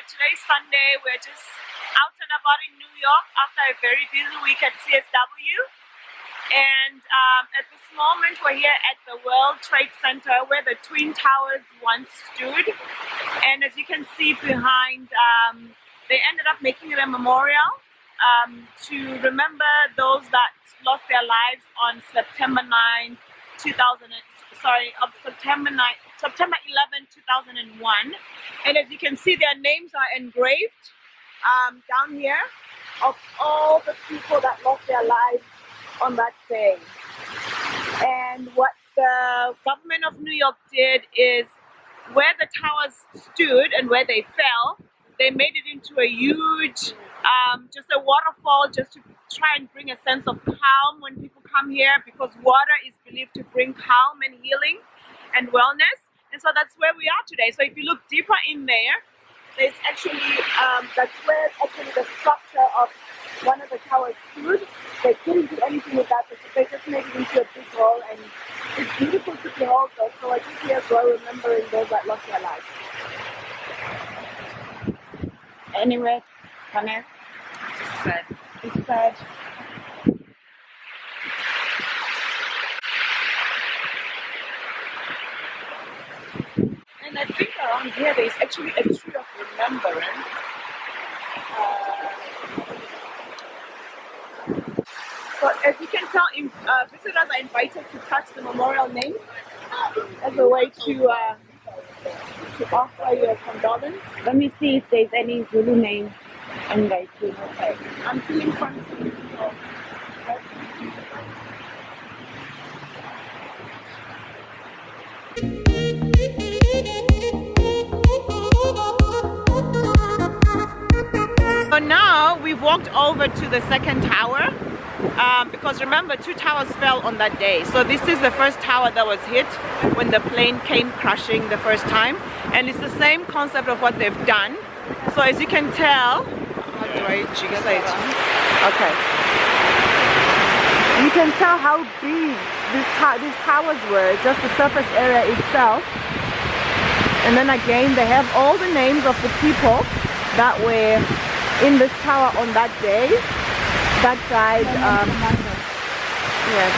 today's Sunday. We're just out and about in New York after a very busy week at CSW. And at this moment, we're here at the World Trade Center where the Twin Towers once stood. And as you can see behind, they ended up making it a memorial to remember those that lost their lives on September 11, 2001. And as you can see, their names are engraved down here of all the people that lost their lives on that day. And what the government of New York did is where the towers stood and where they fell, they made it into a huge, just a waterfall, just to try and bring a sense of calm when people come here, because water is believed to bring calm and healing and wellness. And so that's where we are today. So if you look deeper in there, there's actually, that's where actually the structure of one of the towers stood. They couldn't do anything with that, but they just made it into a big hall, and it's beautiful to behold though. So I just here as well, remembering those that lost their lives. Anyway, Connor, It's sad. It's sad. And I think around here there is actually a tree of remembrance. So as you can tell, visitors are invited to touch the memorial name as a way to offer your condolence. let me see if there's any Zulu name in there too. Okay. I'm feeling confused. So now we've walked over to the second tower because remember, 2 towers fell on that day. So this is the first tower that was hit when the plane came crashing the first time, and it's the same concept of what they've done. So as you can tell, how do I jiggle it? Okay. You can tell how big these towers were, just the surface area itself. And then again, they have all the names of the people that were in this tower on that day that died. Yes.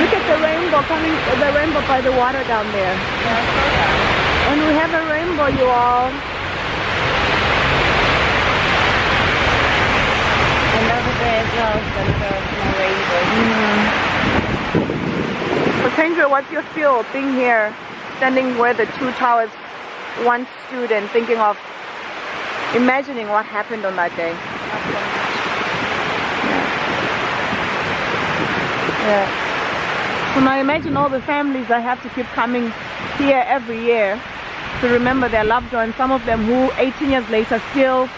Look at the rainbow the rainbow by the water down there. And we have a rainbow, you all. And over there as well, So Thenjiwe, what do you feel being here, standing where the 2 towers once stood and thinking of, imagining what happened on that day? Yeah. So now imagine all the families that have to keep coming here every year to remember their loved ones, some of them who 18 years later still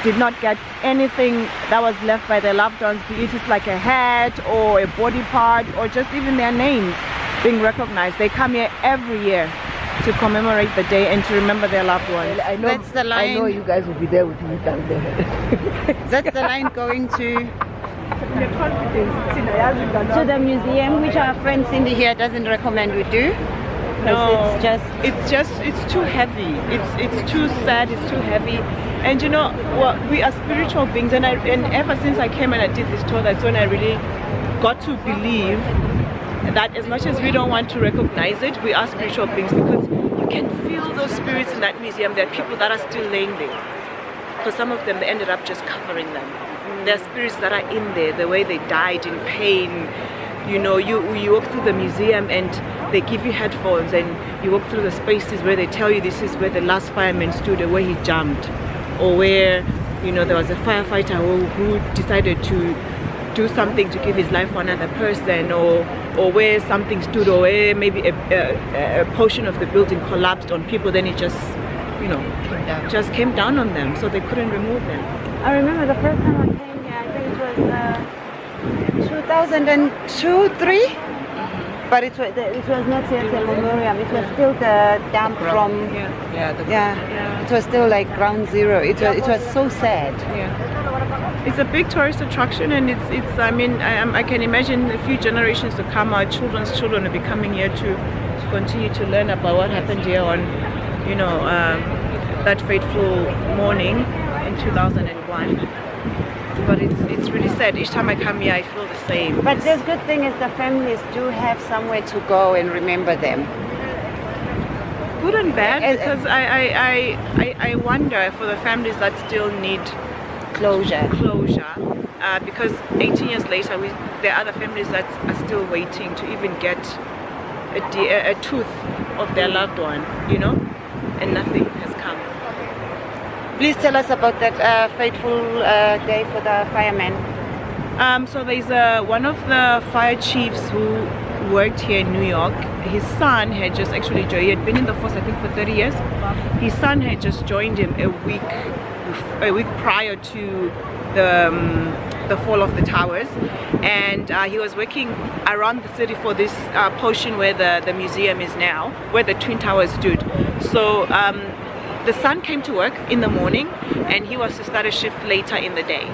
did not get anything that was left by their loved ones, be it like a hat or a body part or just even their names being recognized. They come here every year to commemorate the day and to remember their loved ones. I know, that's the line. I know you guys will be there with me down there. That's the line going to the museum, which our friend Cindy here doesn't recommend we do. No, it's too heavy. It's too sad. It's too heavy. And you know what? We are spiritual beings, and ever since I came and I did this tour, that's when I really got to believe that as much as we don't want to recognize it, we are spiritual beings, because you can feel those spirits in that museum. There are people that are still laying there. For some of them, they ended up just covering them. There are spirits that are in there, the way they died in pain. You know, you walk through the museum and they give you headphones, and you walk through the spaces where they tell you this is where the last fireman stood, or where he jumped, or where, you know, there was a firefighter who decided to do something to give his life for another person, or where something stood, or where maybe a portion of the building collapsed on people, then it just, you know, just came down on them, so they couldn't remove them. I remember the first time I came here, I think it was 2002-03, but it was not yet a memorial. It was still the dump from it was still like ground zero. It was so sad. Yeah. It's a big tourist attraction, and it's. I mean, I can imagine a few generations to come, our children's children will be coming here to continue to learn about what happened here on, you know, that fateful morning in 2001. But it's really sad. Each time I come here, I feel the same. But the good thing is the families do have somewhere to go and remember them. Good and bad, because I wonder for the families that still need Closure. Because 18 years later there are other families that are still waiting to even get a tooth of their loved one, you know, and nothing has come. Please tell us about that fateful day for the firemen. So there's one of the fire chiefs who worked here in New York. His son had just actually joined. He had been in the force, I think, for 30 years. His son had just joined him a week prior to the fall of the towers, and he was working around the city for this portion where the museum is now, where the Twin Towers stood. So the son came to work in the morning, and he was to start a shift later in the day.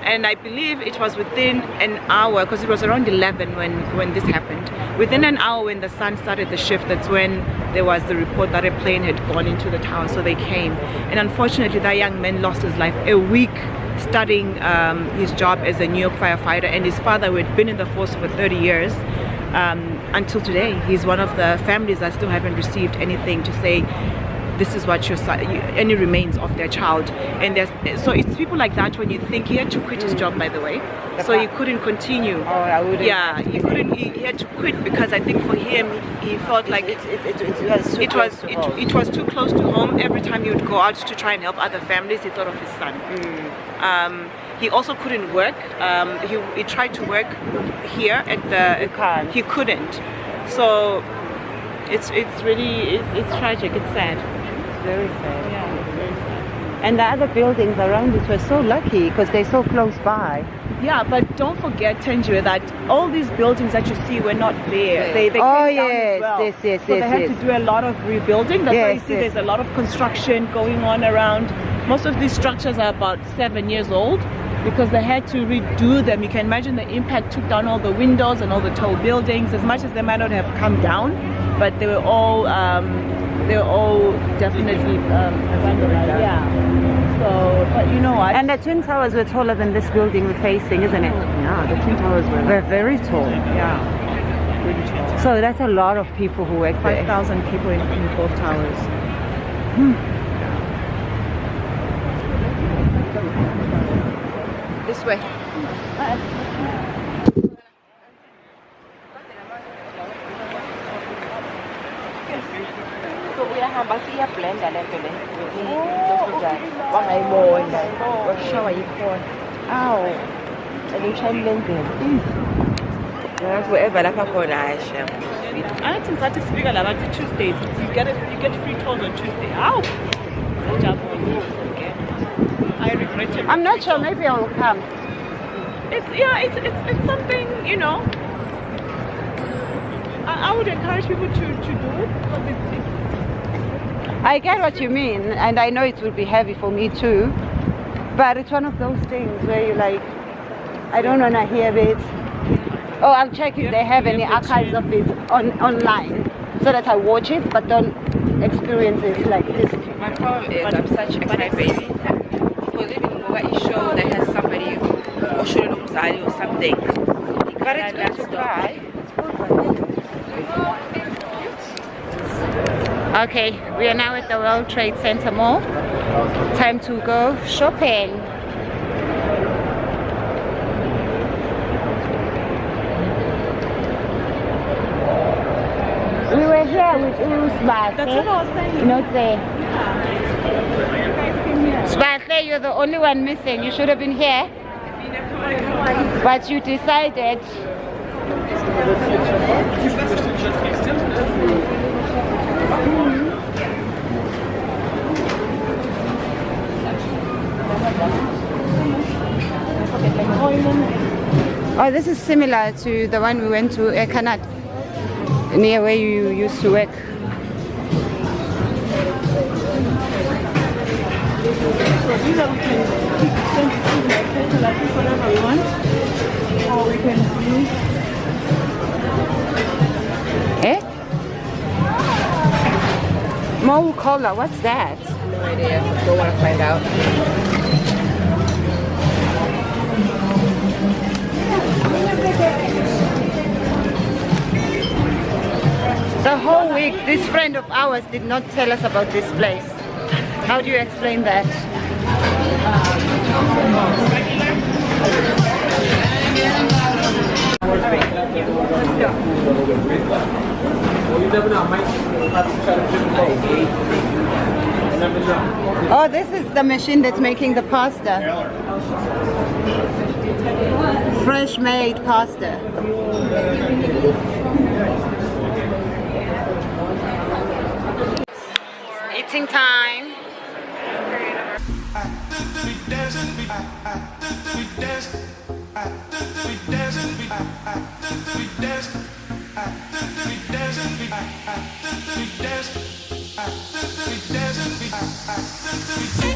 And I believe it was within an hour, because it was around 11 when this happened. Within an hour when the son started the shift, that's when there was the report that a plane had gone into the tower, so they came. And unfortunately, that young man lost his life a week starting his job as a New York firefighter, and his father, who had been in the force for 30 years, until today. He's one of the families that still haven't received anything to say, this is what your son, any remains of their child. And so it's people like that when you think he had to quit his job, by the way, so he couldn't continue. Oh, I wouldn't. Yeah, he couldn't. He had to quit because I think for him, he felt like it was too close to home. Every time he would go out to try and help other families, he thought of his son. He also couldn't work. He tried to work here at the. He couldn't. So it's really tragic. It's sad. Very sad. Yeah, it's very sad. And the other buildings around it were so lucky because they're so close by. Yeah, but don't forget, Thenjiwe, that all these buildings that you see were not there. They came down as well. Yes. So they had to do a lot of rebuilding. That's why you see there's a lot of construction going on around. Most of these structures are about 7 years old because they had to redo them. You can imagine the impact took down all the windows and all the tall buildings, as much as they might not have come down, but they were all definitely vandalized. Yeah. So, but you know what? And the Twin Towers were taller than this building we're facing, isn't it? Yeah, the Twin Towers were very tall. Yeah, really tall. So that's a lot of people who work there. 5,000 people in both towers. This way. uyahamba siyablenda lento le wangayibona washawa yikhona awu elimshayelenzela whoever lapha khona ayisha Athi ngisathi sifika la bathi Tuesdays you get free tours on Tuesday. Ow. I regret it. I'm not sure, maybe I will come. It's something, you know. I would encourage people to do it because it's I get what you mean, and I know it will be heavy for me too, but it's one of those things where you're like, I don't want to hear it. Oh, I'll check if they have any archives of it online so that I watch it but don't experience it like this. My problem is I'm such a crybaby. Because even when you show that has somebody or show or something, but it's good to cry. Okay, we are now at the World Trade Center Mall. Time to go shopping. We were here with Sbathe. That's what I was saying. Not there. Sbathe, you're the only one missing. You should have been here. But you decided. Oh, this is similar to the one we went to Kanat, near where you used to work. So either we can send it to my place like this whatever we want, or we can use Mo cola, what's that? No idea. Don't want to find out. The whole week, this friend of ours did not tell us about this place. How do you explain that? Oh, this is the machine that's making the pasta. Fresh made pasta. Eating time. 𝙏𝙝𝙖𝙣𝙠 𝙔𝙤𝙪